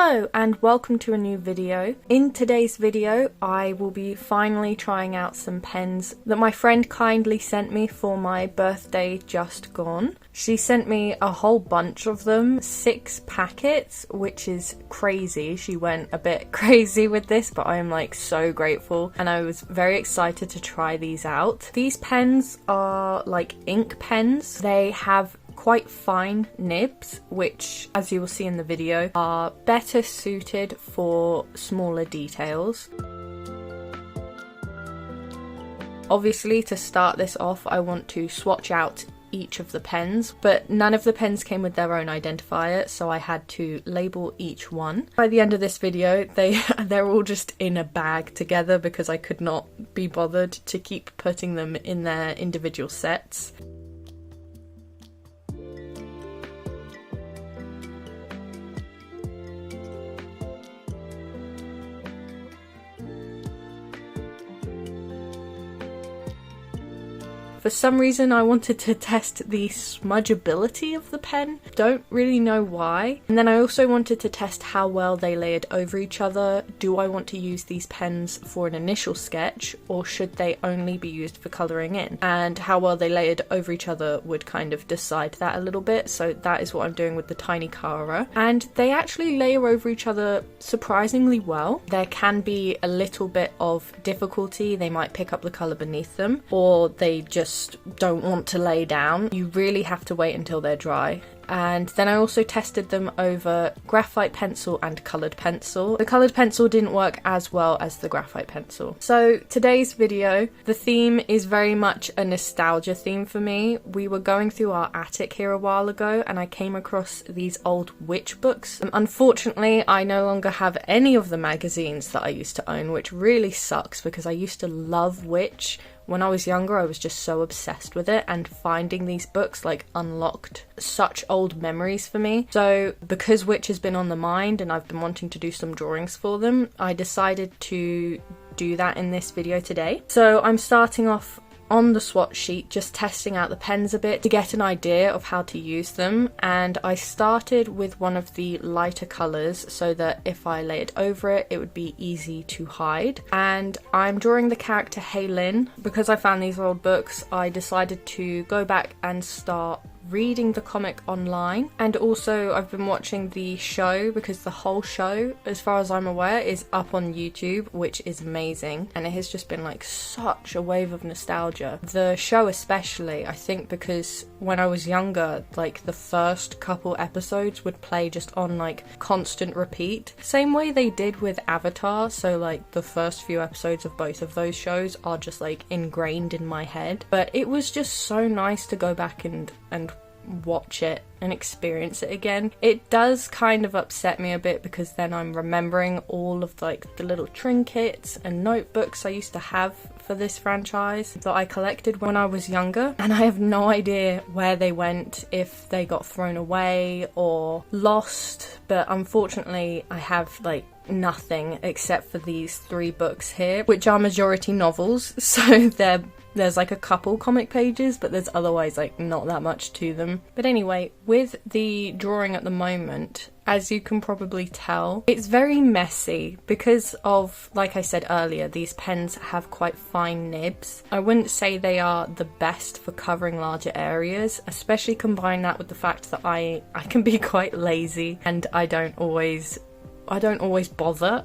Hello and welcome to a new video. In today's video I will be finally trying out some pens that my friend kindly sent me for my birthday just gone. She sent me a whole bunch of them, 6 packets, which is crazy. She went a bit crazy with this, but I am like so grateful and I was very excited to try these out. These pens are like ink pens. They have quite fine nibs, which, as you will see in the video, are better suited for smaller details. Obviously, to start this off, I want to swatch out each of the pens, but none of the pens came with their own identifier, so I had to label each one. By the end of this video, they're all just in a bag together because I could not be bothered to keep putting them in their individual sets. For some reason I wanted to test the smudgeability of the pen, don't really know why. And then I also wanted to test how well they layered over each other. Do I want to use these pens for an initial sketch or should they only be used for colouring in? And how well they layered over each other would kind of decide that a little bit, so that is what I'm doing with the Tiny Cara. And they actually layer over each other surprisingly well. There can be a little bit of difficulty, they might pick up the colour beneath them, or they just don't want to lay down. You really have to wait until they're dry. And then I also tested them over graphite pencil and coloured pencil. The coloured pencil didn't work as well as the graphite pencil. So today's video, the theme is very much a nostalgia theme for me. We were going through our attic here a while ago and I came across these old witch books. Unfortunately, I no longer have any of the magazines that I used to own, which really sucks because I used to love Witch. When I was younger, I was just so obsessed with it, and finding these books like unlocked such old memories for me. So because Witch has been on the mind and I've been wanting to do some drawings for them, I decided to do that in this video today. So I'm starting off on the swatch sheet, just testing out the pens a bit to get an idea of how to use them, and I started with one of the lighter colours so that if I laid over it, it would be easy to hide. And I'm drawing the character Haylin. Because I found these old books, I decided to go back and start reading the comic online, and also I've been watching the show because the whole show, as far as I'm aware, is up on YouTube, which is amazing, and it has just been like such a wave of nostalgia. The show especially, I think, because when I was younger, like the first couple episodes would play just on like constant repeat, same way they did with Avatar, so like the first few episodes of both of those shows are just like ingrained in my head. But it was just so nice to go back and watch it and experience it again. It does kind of upset me a bit because then I'm remembering all of like the little trinkets and notebooks I used to have for this franchise that I collected when I was younger, and I have no idea where they went, if they got thrown away or lost. But unfortunately I have like nothing except for these 3 books here, which are majority novels, so there's like a couple comic pages, but there's otherwise like not that much to them. But anyway, with the drawing at the moment, as you can probably tell, it's very messy because of, like I said earlier, these pens have quite fine nibs. I wouldn't say they are the best for covering larger areas, especially combine that with the fact that I can be quite lazy and I don't always bother.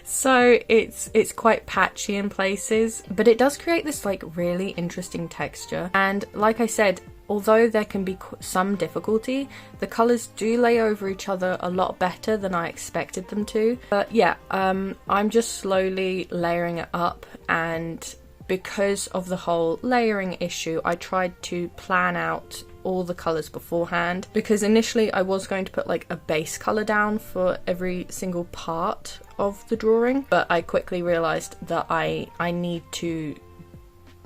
So it's quite patchy in places, but it does create this like really interesting texture. And like I said, although there can be some difficulty, the colours do lay over each other a lot better than I expected them to. But yeah, I'm just slowly layering it up, and because of the whole layering issue, I tried to plan out all the colours beforehand, because initially I was going to put like a base colour down for every single part of the drawing, but I quickly realised that I need to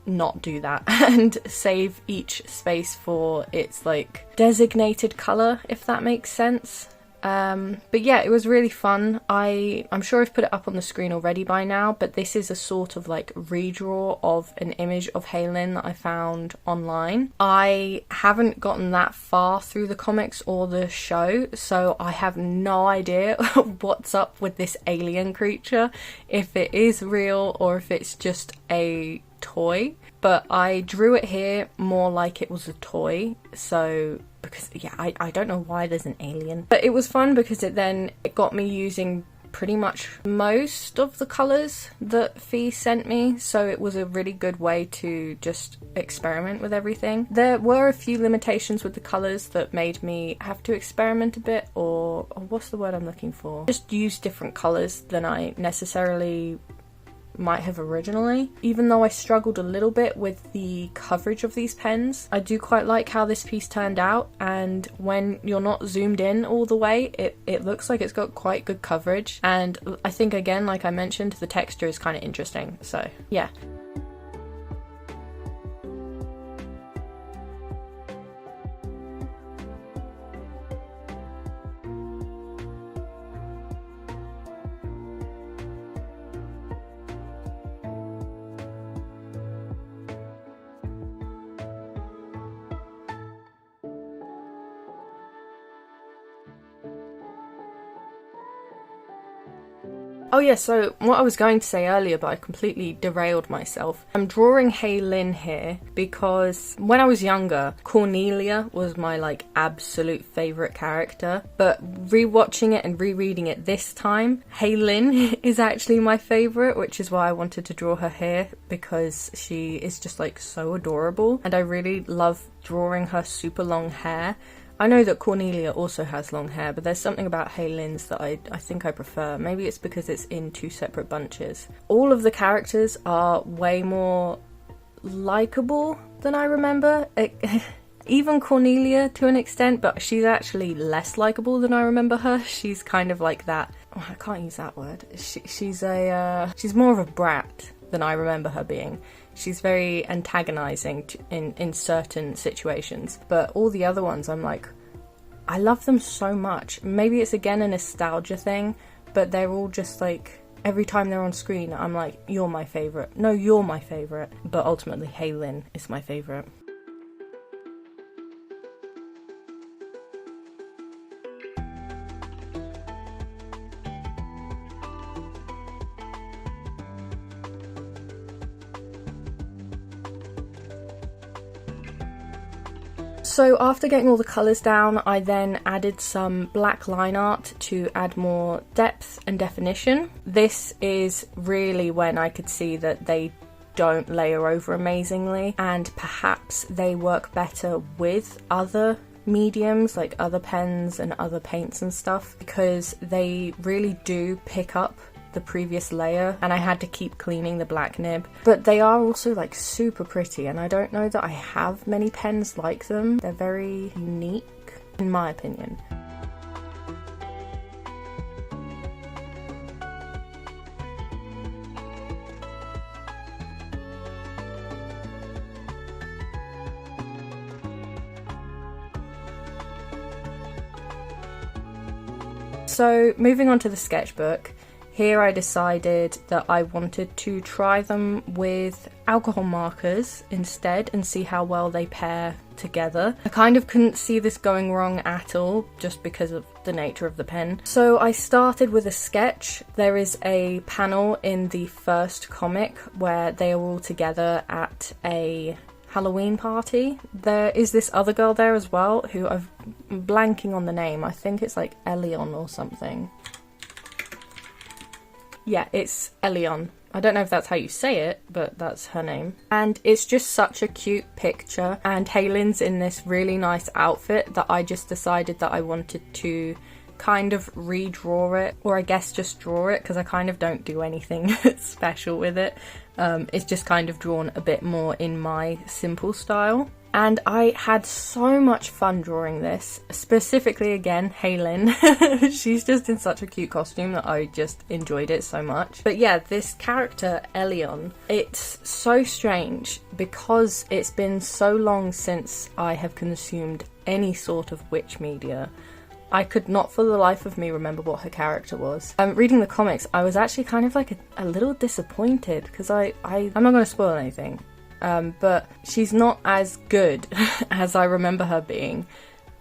not do that and save each space for its like designated colour, if that makes sense. But yeah, it was really fun. I'm sure I've put it up on the screen already by now, but this is a sort of like redraw of an image of Haylin that I found online. I haven't gotten that far through the comics or the show, so I have no idea what's up with this alien creature, if it is real or if it's just a toy. But I drew it here more like it was a toy, so because yeah, I don't know why there's an alien, but it was fun because it got me using pretty much most of the colours that Fee sent me, so it was a really good way to just experiment with everything. There were a few limitations with the colours that made me have to experiment a bit, or what's the word I'm looking for? Just use different colours than I necessarily might have originally. Even though I struggled a little bit with the coverage of these pens, I do quite like how this piece turned out, and when you're not zoomed in all the way, it looks like it's got quite good coverage, and I think, again, like I mentioned, the texture is kind of interesting, so yeah. Oh yeah, so what I was going to say earlier, but I completely derailed myself. I'm drawing Haylin here because when I was younger, Cornelia was my like absolute favourite character, but rewatching it and rereading it this time, Haylin is actually my favourite, which is why I wanted to draw her here, because she is just like so adorable, and I really love drawing her super long hair. I know that Cornelia also has long hair, but there's something about Haylin's that I think I prefer. Maybe it's because it's in two separate bunches. All of the characters are way more likeable than I remember. Even Cornelia to an extent, but she's actually less likeable than I remember her. She's kind of like that. Oh, I can't use that word. She's more of a brat than I remember her being. She's very antagonizing in certain situations, but all the other ones I'm like, I love them so much. Maybe it's again a nostalgia thing, but they're all just like, every time they're on screen I'm like, you're my favourite. No, you're my favourite. But ultimately Haylin is my favourite. So after getting all the colours down, I then added some black line art to add more depth and definition. This is really when I could see that they don't layer over amazingly, and perhaps they work better with other mediums like other pens and other paints and stuff, because they really do pick up the previous layer, and I had to keep cleaning the black nib. But they are also like super pretty, and I don't know that I have many pens like them. They're very unique in my opinion. So moving on to the sketchbook, here I decided that I wanted to try them with alcohol markers instead and see how well they pair together. I kind of couldn't see this going wrong at all, just because of the nature of the pen. So I started with a sketch. There is a panel in the first comic where they are all together at a Halloween party. There is this other girl there as well, who I'm blanking on the name. I think it's like Elion or something. Yeah, it's Elion. I don't know if that's how you say it, but that's her name. And it's just such a cute picture, and Haylin's in this really nice outfit that I just decided that I wanted to kind of redraw it, or I guess just draw it, because I kind of don't do anything special with it. It's just kind of drawn a bit more in my simple style. And I had so much fun drawing this, specifically again, Haylin. She's just in such a cute costume that I just enjoyed it so much. But yeah, this character, Elion, it's so strange because it's been so long since I have consumed any sort of witch media. I could not for the life of me remember what her character was. Reading the comics, I was actually kind of like a little disappointed because I'm not going to spoil anything, but she's not as good as I remember her being.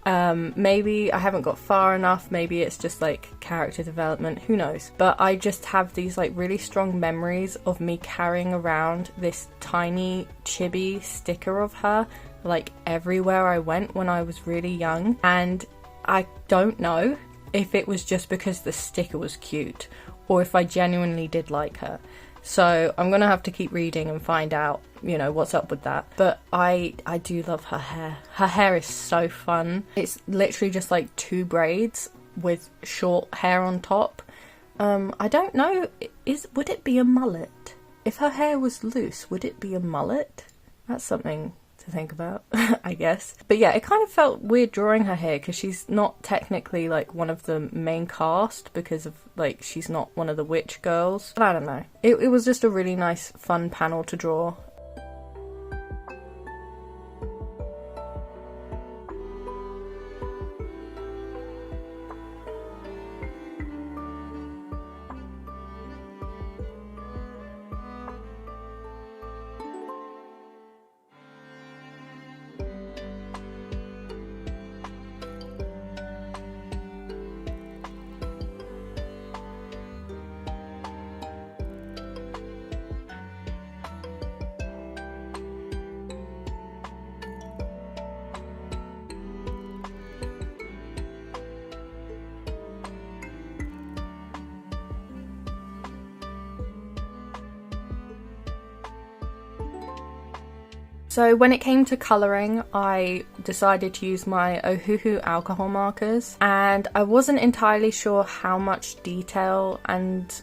Maybe I haven't got far enough, maybe it's just like character development, who knows. But I just have these like really strong memories of me carrying around this tiny chibi sticker of her like everywhere I went when I was really young, and I don't know if it was just because the sticker was cute or if I genuinely did like her. So I'm gonna have to keep reading and find out, you know, what's up with that. But I do love her hair. Her hair is so fun. It's literally just like 2 braids with short hair on top. I don't know, would it be a mullet? If her hair was loose, would it be a mullet? That's something to think about, I guess. But yeah, it kind of felt weird drawing her hair because she's not technically like one of the main cast because of like she's not one of the witch girls. But I don't know. It was just a really nice fun panel to draw. So when it came to colouring, I decided to use my Ohuhu alcohol markers, and I wasn't entirely sure how much detail and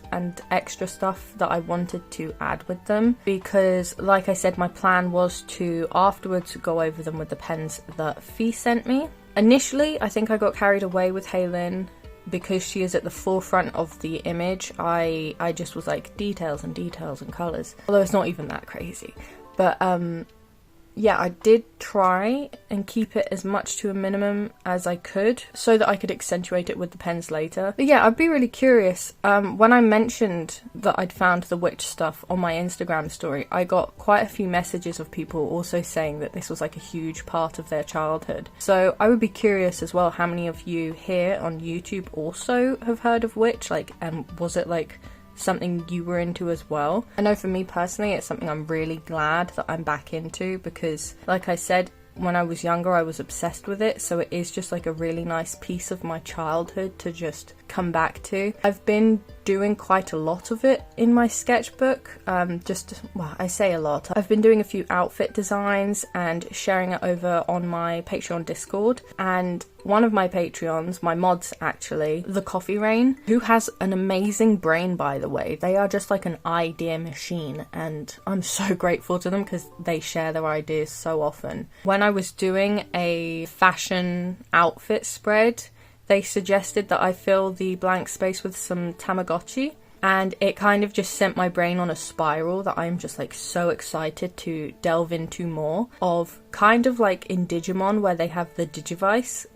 extra stuff that I wanted to add with them, because like I said, my plan was to afterwards go over them with the pens that Fee sent me. Initially, I think I got carried away with Haylin because she is at the forefront of the image. I just was like details and details and colours, although it's not even that crazy. But yeah, I did try and keep it as much to a minimum as I could so that I could accentuate it with the pens later. But yeah, I'd be really curious. When I mentioned that I'd found the witch stuff on my Instagram story, I got quite a few messages of people also saying that this was like a huge part of their childhood. So I would be curious as well how many of you here on YouTube also have heard of witch, like, and was it like something you were into as well? I know for me personally, it's something I'm really glad that I'm back into because, like I said, when I was younger I was obsessed with it, so it is just like a really nice piece of my childhood to just come back to. I've been doing quite a lot of it in my sketchbook, well, I say a lot. I've been doing a few outfit designs and sharing it over on my Patreon Discord, and one of my Patreons, my mods actually, the Coffee Rain, who has an amazing brain by the way. They are just like an idea machine, and I'm so grateful to them because they share their ideas so often. When I was doing a fashion outfit spread, they suggested that I fill the blank space with some Tamagotchi, and it kind of just sent my brain on a spiral that I'm just like so excited to delve into more of, kind of like in Digimon where they have the Digivice.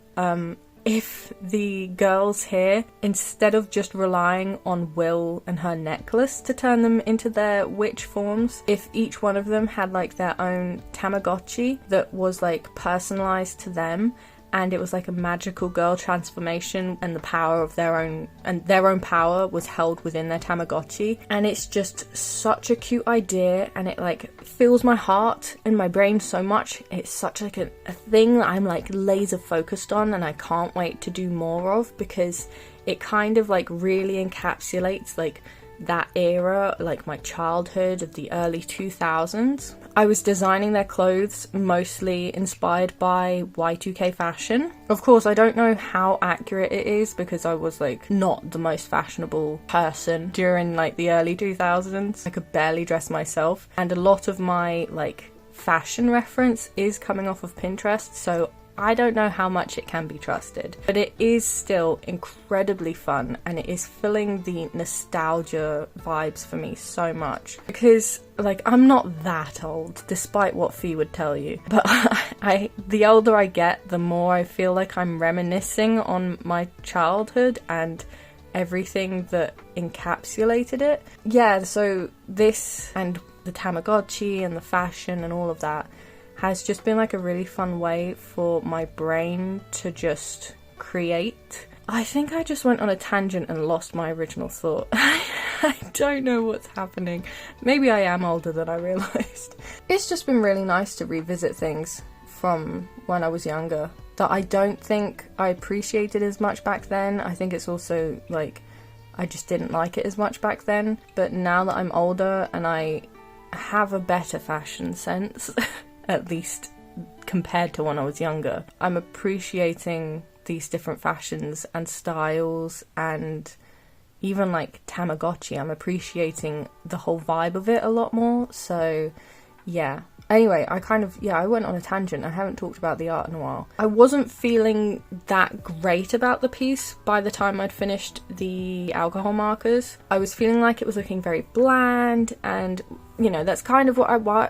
If the girls here, instead of just relying on Will and her necklace to turn them into their witch forms, if each one of them had like their own Tamagotchi that was like personalized to them, and it was like a magical girl transformation, and the power of their own power was held within their Tamagotchi. And it's just such a cute idea, and it like fills my heart and my brain so much. It's such like a thing that I'm like laser focused on, and I can't wait to do more of, because it kind of like really encapsulates like that era, like my childhood of the early 2000s. I was designing their clothes mostly inspired by Y2K fashion. Of course, I don't know how accurate it is because I was like not the most fashionable person during like the early 2000s. I could barely dress myself, and a lot of my like fashion reference is coming off of Pinterest, so I don't know how much it can be trusted, but it is still incredibly fun, and it is filling the nostalgia vibes for me so much, because like I'm not that old, despite what Fee would tell you, but the older I get, the more I feel like I'm reminiscing on my childhood and everything that encapsulated it. Yeah, so this and the Tamagotchi and the fashion and all of that has just been like a really fun way for my brain to just create. I think I just went on a tangent and lost my original thought. I don't know what's happening. Maybe I am older than I realised. It's just been really nice to revisit things from when I was younger that I don't think I appreciated as much back then. I think it's also like I just didn't like it as much back then. But now that I'm older and I have a better fashion sense, at least compared to when I was younger, I'm appreciating these different fashions and styles, and even like Tamagotchi, I'm appreciating the whole vibe of it a lot more. So yeah. Anyway, I went on a tangent. I haven't talked about the art in a while. I wasn't feeling that great about the piece by the time I'd finished the alcohol markers. I was feeling like it was looking very bland, and you know, that's kind of what I was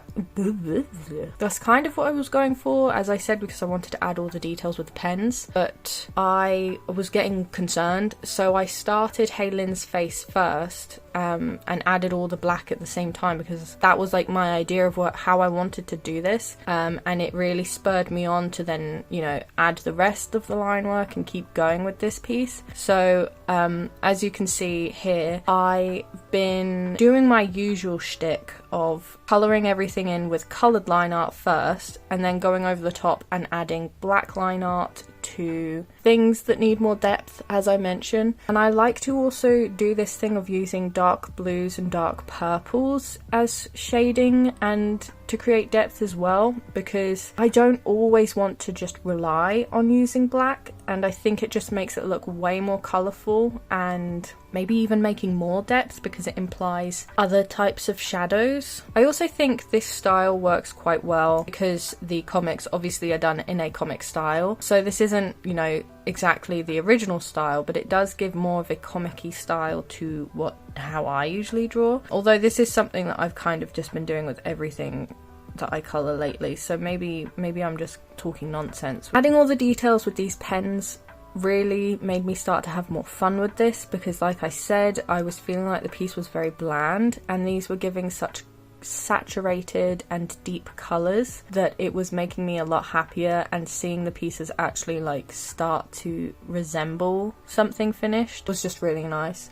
going for, as I said, because I wanted to add all the details with the pens, but I was getting concerned, so I started Haylyn's face first, and added all the black at the same time, because that was like my idea of how I wanted to do this, and it really spurred me on to then, you know, add the rest of the line work and keep going with this piece. So as you can see here, I've been doing my usual shtick of colouring everything in with coloured line art first, and then going over the top and adding black line art to things that need more depth, as I mentioned. And I like to also do this thing of using dark blues and dark purples as shading and to create depth as well, because I don't always want to just rely on using black, and I think it just makes it look way more colourful and maybe even making more depth because it implies other types of shadows. I also think this style works quite well because the comics obviously are done in a comic style, so this isn't, you know, exactly the original style, but it does give more of a comic-y style to how I usually draw. Although this is something that I've kind of just been doing with everything that I colour lately, so maybe I'm just talking nonsense. Adding all the details with these pens really made me start to have more fun with this, because like I said, I was feeling like the piece was very bland, and these were giving such saturated and deep colours that it was making me a lot happier, and seeing the pieces actually like start to resemble something finished was just really nice.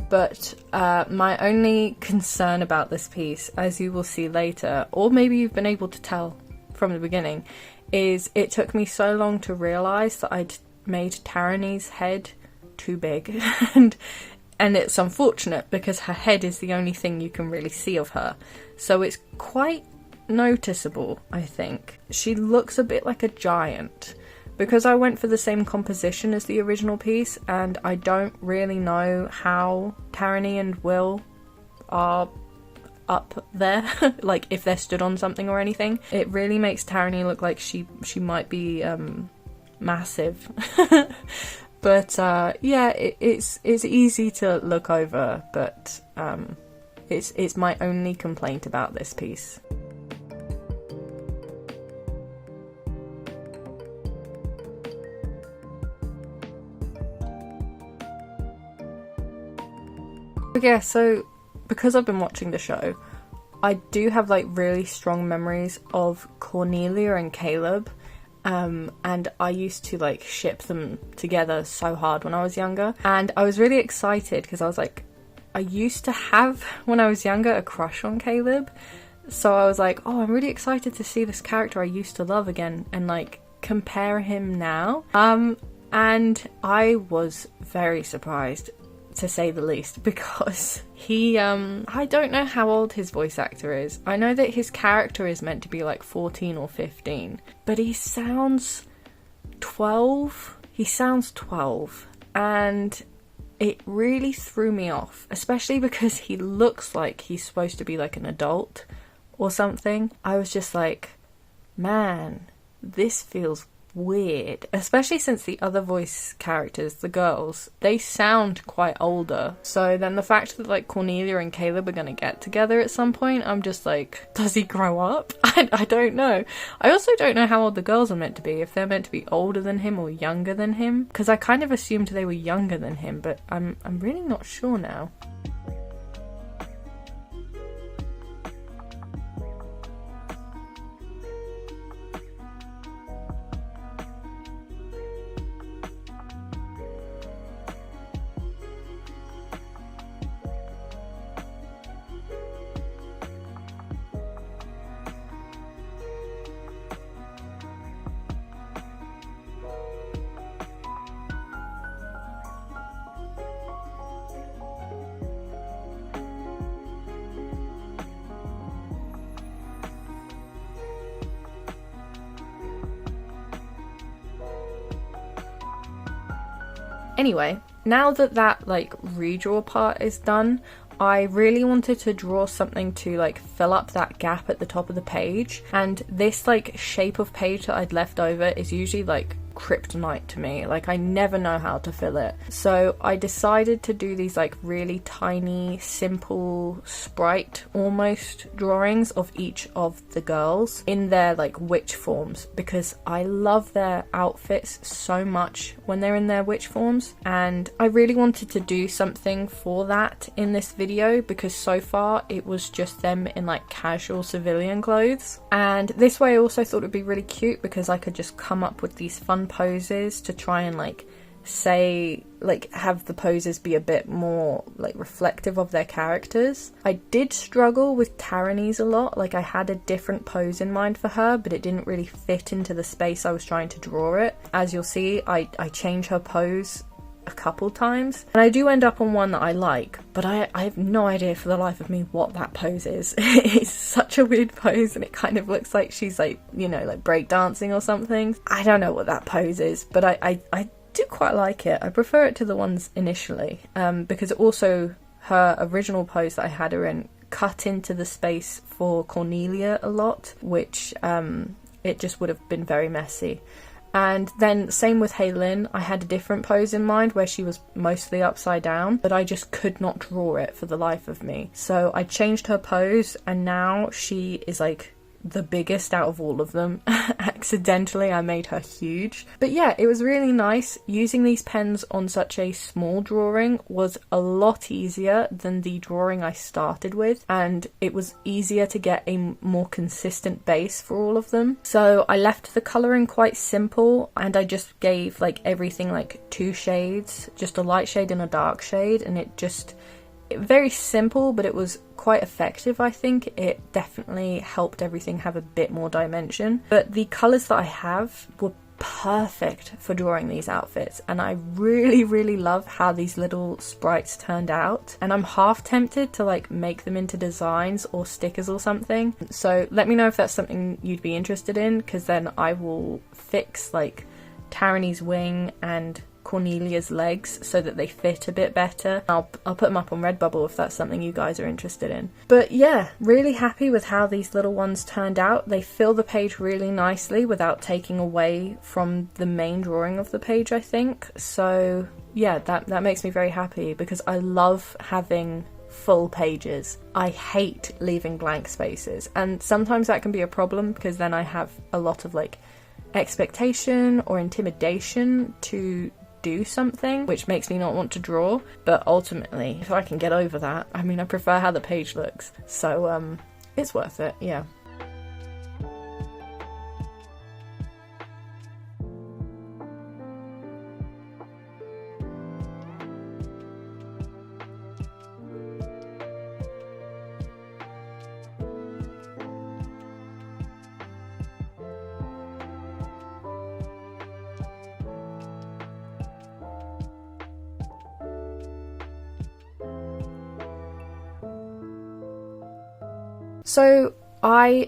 But my only concern about this piece, as you will see later, or maybe you've been able to tell from the beginning, is it took me so long to realise that I'd made Tarani's head too big. and it's unfortunate because her head is the only thing you can really see of her. So it's quite noticeable, I think. She looks a bit like a giant. Because I went for the same composition as the original piece, and I don't really know how Tarani and Will are up there, like if they're stood on something or anything. It really makes Tarani look like she might be massive. But yeah, it's easy to look over, but it's my only complaint about this piece. Yeah, so because I've been watching the show, I do have like really strong memories of Cornelia and Caleb, and I used to like ship them together so hard when I was younger, and I was really excited because I was like, I used to have, when I was younger, a crush on Caleb, so I was like, oh, I'm really excited to see this character I used to love again and like compare him now. And I was very surprised, to say the least, because he, I don't know how old his voice actor is. I know that his character is meant to be like 14 or 15, but he sounds 12. He sounds 12, and it really threw me off, especially because he looks like he's supposed to be like an adult or something. I was just like, man, this feels weird, especially since the other voice characters, the girls, they sound quite older. So then the fact that like Cornelia and Caleb are gonna get together at some point, I'm just like, does he grow up? I don't know. I also don't know how old the girls are meant to be, if they're meant to be older than him or younger than him, because I kind of assumed they were younger than him, but I'm really not sure now. Anyway, now that like redraw part is done, I really wanted to draw something to like fill up that gap at the top of the page, and this like shape of page that I'd left over is usually like kryptonite to me. Like, I never know how to fill it. So I decided to do these like really tiny, simple sprite almost drawings of each of the girls in their like witch forms, because I love their outfits so much when they're in their witch forms, and I really wanted to do something for that in this video, because so far it was just them in like casual civilian clothes. And this way I also thought it'd be really cute because I could just come up with these fun poses to try and like have the poses be a bit more like reflective of their characters. I did struggle with Tarani's a lot. Like, I had a different pose in mind for her, but it didn't really fit into the space I was trying to draw it. As you'll see, I change her pose a couple times, and I do end up on one that I like, but I have no idea for the life of me what that pose is. It's such a weird pose, and it kind of looks like she's like, you know, like breakdancing or something. I don't know what that pose is, but I do quite like it. I prefer it to the ones initially, because also her original pose that I had her in cut into the space for Cornelia a lot, which it just would have been very messy. And then same with Haylin, I had a different pose in mind where she was mostly upside down, but I just could not draw it for the life of me. So I changed her pose, and now she is like the biggest out of all of them. Accidentally I made her huge. But yeah, it was really nice. Using these pens on such a small drawing was a lot easier than the drawing I started with, and it was easier to get a more consistent base for all of them. So I left the colouring quite simple, and I just gave like everything like 2 shades, just a light shade and a dark shade, and it very simple, but it was quite effective. I think it definitely helped everything have a bit more dimension. But the colours that I have were perfect for drawing these outfits, and I really love how these little sprites turned out, and I'm half tempted to like make them into designs or stickers or something. So let me know if that's something you'd be interested in, because then I will fix like Tarani's wing and Cornelia's legs so that they fit a bit better. I'll put them up on Redbubble if that's something you guys are interested in. But yeah, really happy with how these little ones turned out. They fill the page really nicely without taking away from the main drawing of the page, I think. So yeah, that makes me very happy, because I love having full pages. I hate leaving blank spaces, and sometimes that can be a problem because then I have a lot of like expectation or intimidation to do something, which makes me not want to draw. But ultimately, if I can get over that, I mean, I prefer how the page looks, so it's worth it, yeah. So I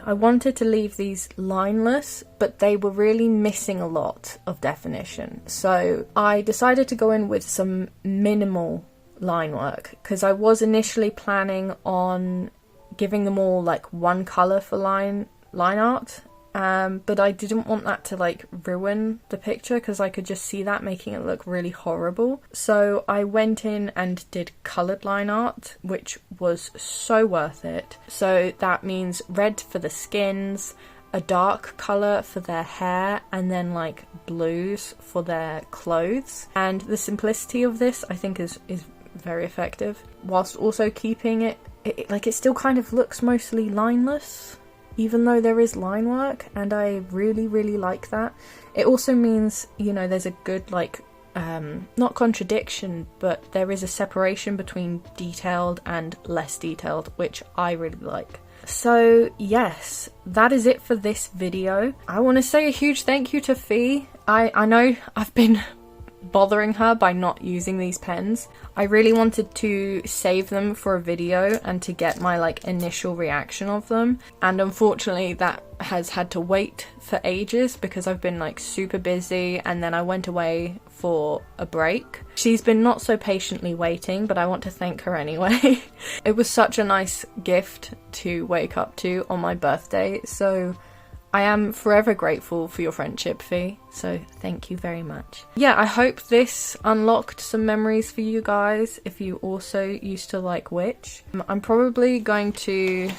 wanted to leave these lineless, but they were really missing a lot of definition. So I decided to go in with some minimal line work, because I was initially planning on giving them all like one colour for line art. But I didn't want that to like ruin the picture, because I could just see that making it look really horrible. So I went in and did coloured line art, which was so worth it. So that means red for the skins, a dark colour for their hair, and then like blues for their clothes. And the simplicity of this I think is very effective, whilst also keeping it like it still kind of looks mostly lineless, even though there is line work, and I really, really like that. It also means, you know, there's a good, like, not contradiction, but there is a separation between detailed and less detailed, which I really like. So, yes, that is it for this video. I want to say a huge thank you to Fee. I know I've been bothering her by not using these pens. I really wanted to save them for a video and to get my like initial reaction of them, and unfortunately that has had to wait for ages because I've been like super busy, and then I went away for a break. She's been not so patiently waiting, but I want to thank her anyway. It was such a nice gift to wake up to on my birthday, so I am forever grateful for your friendship, Fee, so thank you very much. Yeah, I hope this unlocked some memories for you guys if you also used to like Witch. I'm probably going to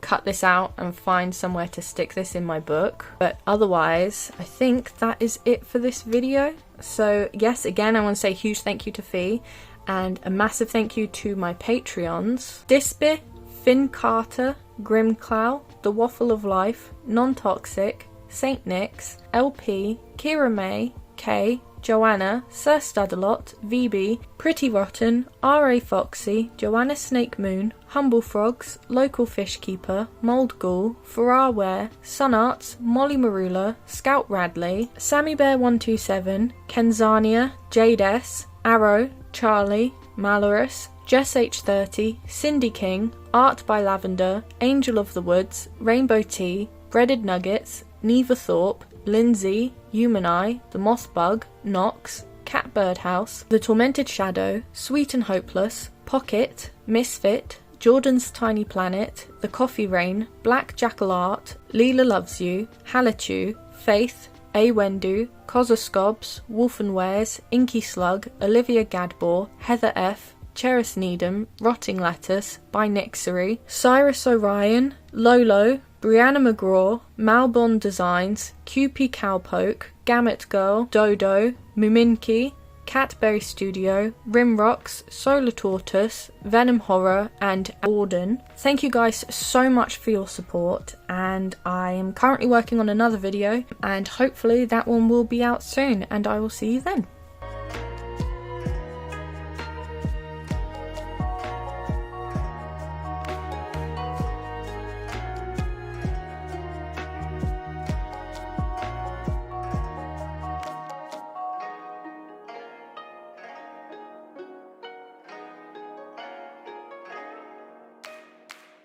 cut this out and find somewhere to stick this in my book, but otherwise I think that is it for this video. So yes, again I want to say a huge thank you to Fee, and a massive thank you to my Patreons: Disby, Finn Carter, Grimclow, The Waffle of Life, Non-Toxic, Saint Nick's, LP, Kira May, Kay, Joanna, Sir Studalot, VB, Pretty Rotten, R.A. Foxy, Joanna Snake Moon, Humble Frogs, Local Fishkeeper, Mould Ghoul, Farrar Ware, Sun Arts, Molly Marula, Scout Radley, Sammy Bear 127, Kenzania, Jade S, Arrow, Charlie, Malorus, Jess H30, Cindy King, Art by Lavender, Angel of the Woods, Rainbow Tea, Breaded Nuggets, Neva Thorpe, Lindsay, Human Eye, The Moss Bug, Knox, Catbird House, The Tormented Shadow, Sweet and Hopeless, Pocket, Misfit, Jordan's Tiny Planet, The Coffee Rain, Black Jackal Art, Leela Loves You, Halachu, Faith, A. Wendu, Cososcobs, Wolfenwares, Inky Slug, Olivia Gadbor, Heather F., Cheris Needham, Rotting Lettuce, by Nixery, Cyrus Orion, Lolo, Brianna McGraw, Malbon Designs, QP Cowpoke, Gamut Girl, Dodo, Muminki, Catberry Studio, Rimrocks, Solar Tortoise, Venom Horror, and Auden. Thank you guys so much for your support, and I am currently working on another video, and hopefully that one will be out soon, and I will see you then.